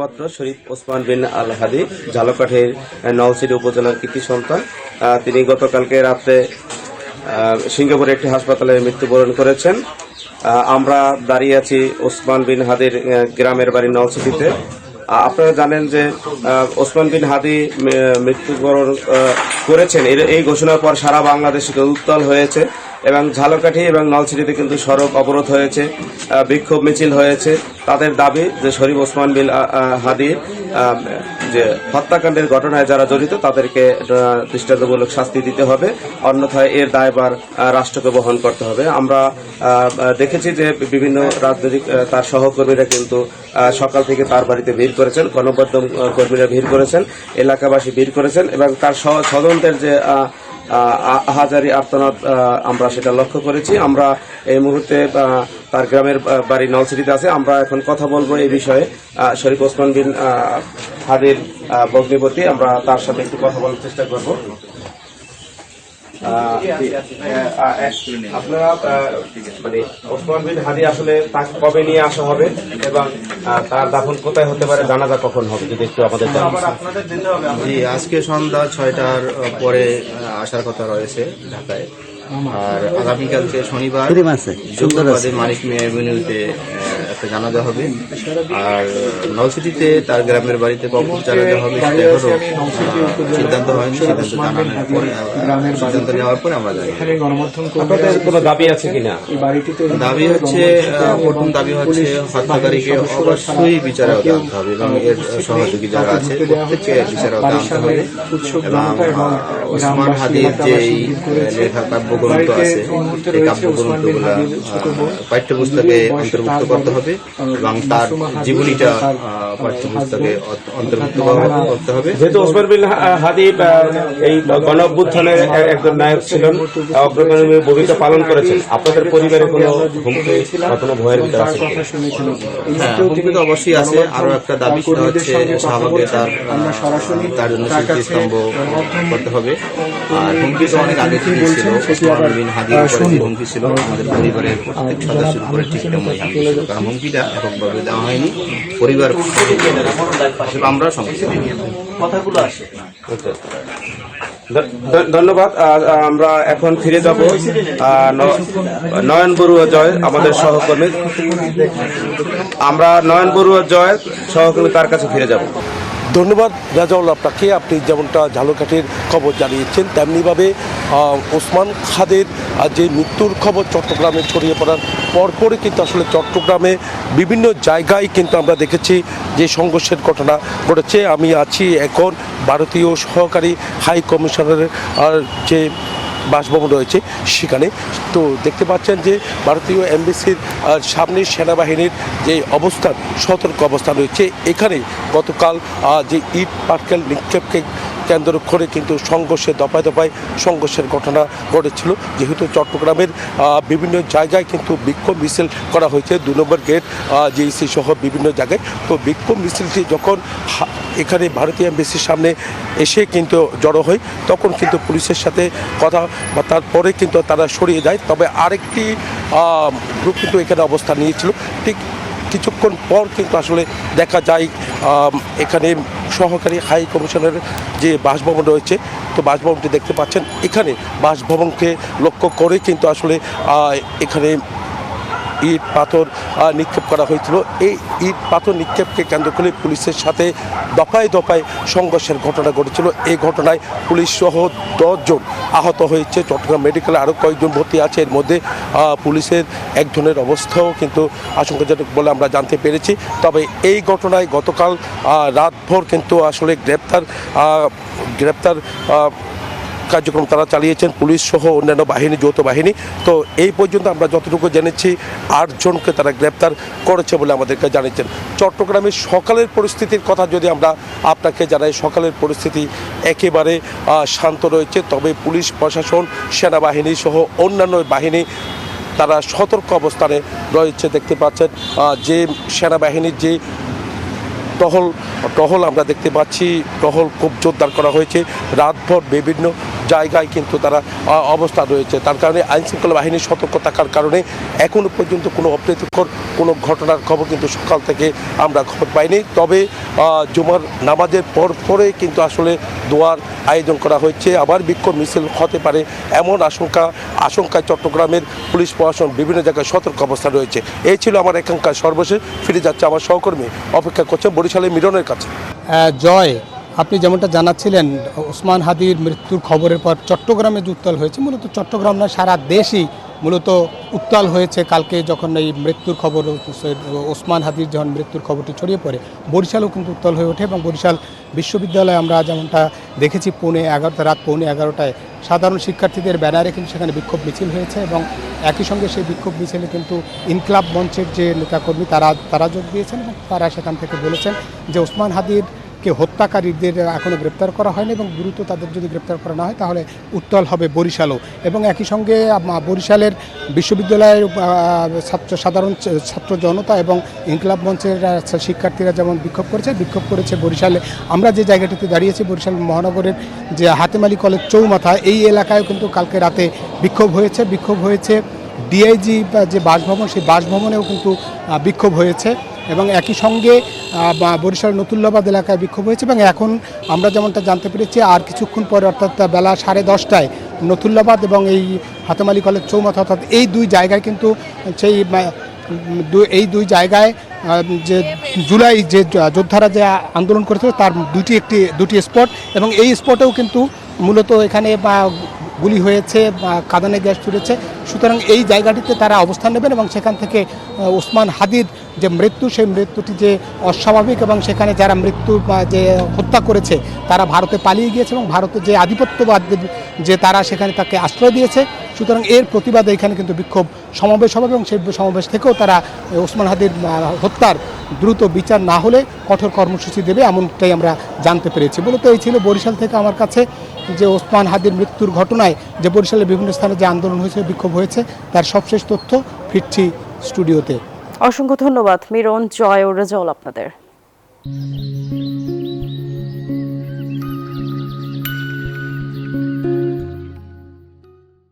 নামমাত্র শরীফ ওসমান বিন আল হাদি, ঝালকাঠির নলছিটি উপজেলার কৃতি সন্তান। তিনি গতকালকে রাতে সিঙ্গাপুরের একটি হাসপাতালে মৃত্যুবরণ করেছেন। আমরা দাঁড়িয়ে আছি ওসমান বিন হাদির গ্রামের বাড়ি নলছিটিতে। আপনারা জানেন যে ওসমান বিন হাদি মৃত্যুবরণ করেছেন, এই ঘোষণার পর সারা বাংলাদেশে উত্তাল হয়েছে এবং ঝালকাঠি এবং নলছিটিতে কিন্তু সড়ক অবরোধ হয়েছে, বিক্ষোভ মিছিল হয়েছে। তাদের দাবি যে শরীফ ওসমান বিন হাদির যে হত্যাকাণ্ডের ঘটনায় যারা জড়িত তাদেরকে দৃষ্টান্তমূলক শাস্তি দিতে হবে, অন্যথায় এর দায়ভার রাষ্ট্রকে বহন করতে হবে। আমরা দেখেছি যে বিভিন্ন রাজনৈতিক তার সহকর্মীরা কিন্তু সকাল থেকে তার বাড়িতে ভিড় করেছেন, গণমাধ্যম কর্মীরা ভিড় করেছেন, এলাকাবাসী ভিড় করেছেন এবং তার স্বজনদের যে আহাজারি আর্তনাদ আমরা সেটা লক্ষ্য করেছি। আমরা এই মুহূর্তে তার গ্রামের বাড়ি নলছিটিতে আছে। আমরা এখন কথা বলবো এই বিষয়ে শরীফ ওসমান বিন হাদির ভগ্নিপতি, আমরা তার সাথে একটু কথা বলার চেষ্টা করব। আপনারা মানে ওসমান বিন হাদি আসলে তাকে কবে নিয়ে আসা হবে এবং তার দাফন কোথায় হতে পারে, জানাজা কখন হবে, যদি একটু আমাদের জি, আজকে সন্ধ্যা 6টার পরে আসার কথা রয়েছে ঢাকায়। আর আগামীকালকে শনিবার যুগবাদে মানিক মিয়া এভিনিউতে একটা জানাজা হবে। আর নলছিটিতে তার গ্রামের বাড়িতে কখন জানাজা হবে সেটা এখনো সিদ্ধান্ত হয়নি। সিদ্ধান্ত নেওয়ার পরে আমরা জানি। কোনো দাবি আছে কিনা? দাবি হচ্ছে, প্রথম দাবি হচ্ছে হত্যাকারীকে অবশ্যই বিচারে আনতে হবে এবং এর সহযোগী যারা আছে প্রত্যেককে বিচারে আনতে হবে এবং ওসমান হাদির যে লেখা কাব্যগ্রন্থ আছে এই কাব্যগ্রন্থগুলা পাঠ্যপুস্তকে অন্তর্ভুক্ত করতে হবে এবং তার জীবনীটা পাঠ্যপুস্তকে অন্তর্ভুক্ত করতে হবে। যেহেতু ওসমান বিন হাদি এই গণ অভ্যুত্থানের একজন নায়ক ছিলেন, অগ্রগামী ভূমিকা পালন করেছেন, আপনাদের পরিবারে কোনো হুমকি বা কোনো ভয়ের ভিতরে আছে? হ্যাঁ, হুমকি তো অবশ্যই আছে। আরো একটা দাবি সেটা হচ্ছে শাহবাগে তার জন্য স্মৃতিস্তম্ভ করতে হবে। আর হুমকি তো অনেক আগে থেকে ছিল, ওসমান বিন হাদির উপরে যে হুমকি ছিল আমাদের পরিবারের প্রত্যেক সদস্যের উপরে ঠিক তেমনই হুমকি ছিল, কারণ হুমকিটা এককভাবে দেওয়া হয়নি, পরিবার আমরা সমস্যা কথাগুলো আসে। ধন্যবাদ। আমরা এখন ফিরে যাব নয়ন বড়ুয়া জয়, আমাদের সহকর্মী। আমরা নয়ন বড়ুয়া জয় সহকর্মী তার কাছে ফিরে যাব। ধন্যবাদ রাজাউল আপনাকে। আপনি যেমনটা ঝালকাঠির খবর জানিয়েছেন তেমনিভাবে ওসমান খাদের যে মৃত্যুর খবর চট্টগ্রামে ছড়িয়ে পড়ার পরপরই কিন্তু আসলে চট্টগ্রামে বিভিন্ন জায়গায় কিন্তু আমরা দেখেছি যে সংঘর্ষের ঘটনা ঘটেছে। আমি আছি এখন ভারতীয় সহকারী হাই কমিশনারের যে বাসভবন রয়েছে সেখানে। তো দেখতে পাচ্ছেন যে ভারতীয় এমবেসির সামনে সেনাবাহিনীর যে অবস্থান, সতর্ক অবস্থান রয়েছে। এখানে গতকাল যে ইট পাটকেল নিক্ষেপকে কেন্দ্র করে কিন্তু সংঘর্ষের দফায় দফায় সংঘর্ষের ঘটনা ঘটেছিল। যেহেতু চট্টগ্রামের বিভিন্ন জায়গায় কিন্তু বিক্ষোভ মিছিল করা হয়েছে, 2 নম্বর গেট, জেইসি সহ বিভিন্ন জায়গায়। তো বিক্ষোভ মিছিলটি যখন এখানে ভারতীয় এমবেসির সামনে এসে কিন্তু জড়ো হয় তখন কিন্তু পুলিশের সাথে কথা বা তারপরে কিন্তু তারা সরিয়ে যায়। তবে আরেকটি গ্রুপ কিন্তু এখানে অবস্থান নিয়েছিল। ঠিক কিছুক্ষণ পর কিন্তু আসলে দেখা যায় এখানে সহকারী হাই কমিশনের যে বাসভবন রয়েছে, তো বাসভবনটি দেখতে পাচ্ছেন, এখানে বাসভবনকে লক্ষ্য করে কিন্তু আসলে এখানে ইট পাথর নিক্ষেপ করা হয়েছিল। এই ইট পাথর নিক্ষেপকে কেন্দ্র করে পুলিশের সাথে দফায় দফায় সংঘর্ষের ঘটনা ঘটেছিল। এই ঘটনায় পুলিশ সহ 10 জন আহত হয়েছে। চট্টগ্রাম মেডিকেলে আরও কয়েকজন ভর্তি আছে। এর মধ্যে পুলিশের একজনের অবস্থাও কিন্তু আশঙ্কাজনক বলে আমরা জানতে পেরেছি। তবে এই ঘটনায় গতকাল রাতভর কিন্তু আসলে গ্রেপ্তার কার্যক্রম তারা চালিয়েছেন, পুলিশ সহ অন্যান্য বাহিনী, যৌথ বাহিনী। তো এই পর্যন্ত আমরা যতটুকু জেনেছি 8 জনকে তারা গ্রেপ্তার করেছে বলে আমাদেরকে জানিয়েছেন। চট্টগ্রামের সকালের পরিস্থিতির কথা যদি আমরা আপনাকে জানাই, সকালের পরিস্থিতি একেবারে শান্ত রয়েছে। তবে পুলিশ প্রশাসন, সেনাবাহিনী সহ অন্যান্য বাহিনী তারা সতর্ক অবস্থানে রয়েছে। দেখতে পাচ্ছেন যে সেনাবাহিনীর যে টহল আমরা দেখতে পাচ্ছি, টহল খুব জোরদার করা হয়েছে। রাতভর বিভিন্ন জায়গায় কিন্তু তারা অবস্থান রয়েছে। তার কারণে আইনশৃঙ্খলা বাহিনীর সতর্ক থাকার কারণে এখনও পর্যন্ত কোনো অপ্রীতিকর কোনো ঘটনার খবর কিন্তু সকাল থেকে আমরা খবর পাইনি। তবে জুমার নামাজের পরে কিন্তু আসলে দোয়ার আয়োজন করা হয়েছে, আবার বিক্ষোভ মিছিল হতে পারে এমন আশঙ্কায় চট্টগ্রামের পুলিশ প্রশাসন বিভিন্ন জায়গায় সতর্ক অবস্থা রয়েছে। এই ছিল আমার এখানকার সর্বশেষ। ফিরে যাচ্ছে আমার সহকর্মী, অপেক্ষা করছে বরিশালের মিরনের কাছে। জয়, আপনি যেমনটা জানাচ্ছিলেন ওসমান হাদির মৃত্যুর খবরের পর চট্টগ্রামে যে উত্তাল হয়েছে, মূলত চট্টগ্রাম না সারা দেশই মূলত উত্তাল হয়েছে কালকে যখন এই মৃত্যুর খবর ওসমান হাদির যখন মৃত্যুর খবরটি ছড়িয়ে পড়ে। বরিশালও কিন্তু উত্তাল হয়ে ওঠে এবং বরিশাল বিশ্ববিদ্যালয়ে আমরা যেমনটা দেখেছি রাত পৌনে 11টায় সাধারণ শিক্ষার্থীদের ব্যানারে কিন্তু সেখানে বিক্ষোভ মিছিল হয়েছে এবং একই সঙ্গে সেই বিক্ষোভ মিছিলে কিন্তু ইনকলাব মঞ্চের যে নেতাকর্মী তারা যোগ দিয়েছেন এবং তারা সেখান থেকে বলেছেন যে ওসমান হাদিরকে হত্যাকারীদের এখনও গ্রেপ্তার করা হয়নি এবং দ্রুত তাদের যদি গ্রেপ্তার করা না হয় তাহলে উত্তাল হবে বরিশালও। এবং একই সঙ্গে বরিশালের বিশ্ববিদ্যালয়ের সাধারণ ছাত্র জনতা এবং ইনকলাব মঞ্চের শিক্ষার্থীরা যেমন বিক্ষোভ করেছে বরিশালে। আমরা যে জায়গাটিতে দাঁড়িয়েছি বরিশাল মহানগরের যে হাতেম আলী কলেজ চৌমাথা, এই এলাকায় কিন্তু কালকে রাতে বিক্ষোভ হয়েছে ডিআইজি যে বাসভবন, সেই বাসভবনেও কিন্তু বিক্ষোভ হয়েছে এবং একই সঙ্গে বরিশাল নতুল্লাবাদ এলাকায় বিক্ষোভ হয়েছে। এবং এখন আমরা যেমনটা জানতে পেরেছি আর কিছুক্ষণ পরে অর্থাৎ বেলা 10:30টায় নতুল্লাবাদ এবং এই হাতেম আলী কলেজ চৌমাথা অর্থাৎ এই দুই জায়গায় কিন্তু এই দুই জায়গায় যে জুলাই যে যোদ্ধারা যে আন্দোলন করেছিল তার দুটি স্পট এবং এই স্পটেও কিন্তু মূলত এখানে গুলি হয়েছে, কাঁদানে গ্যাস ছুড়েছে। সুতরাং এই জায়গাটিতে তারা অবস্থান নেবেন এবং সেখান থেকে ওসমান হাদির যে মৃত্যু, সেই মৃত্যুটি যে অস্বাভাবিক এবং সেখানে যারা যে হত্যা করেছে তারা ভারতে পালিয়ে গিয়েছে এবং ভারতে যে আধিপত্যবাদ যে তারা সেখানে তাকে আশ্রয় দিয়েছে। সুতরাং এর প্রতিবাদে এখানে কিন্তু বিক্ষোভ সমাবেশ হবে এবং সেই সমাবেশ থেকেও তারা ওসমান হাদির হত্যার দ্রুত বিচার না হলে কঠোর কর্মসূচি দেবে, এমনটাই আমরা জানতে পেরেছি। মূলত এই ছিল বরিশাল থেকে আমার কাছে যে ওসমান হাদির মৃত্যুর ঘটনায় যে বরিশালের বিভিন্ন স্থানে যে আন্দোলন হয়েছে, বিক্ষোভ হয়েছে, তার সবশেষ তথ্য। ফিরছি স্টুডিওতে। অসংখ্য ধন্যবাদ মিরন, জয় ও রেজাউল আপনাদের।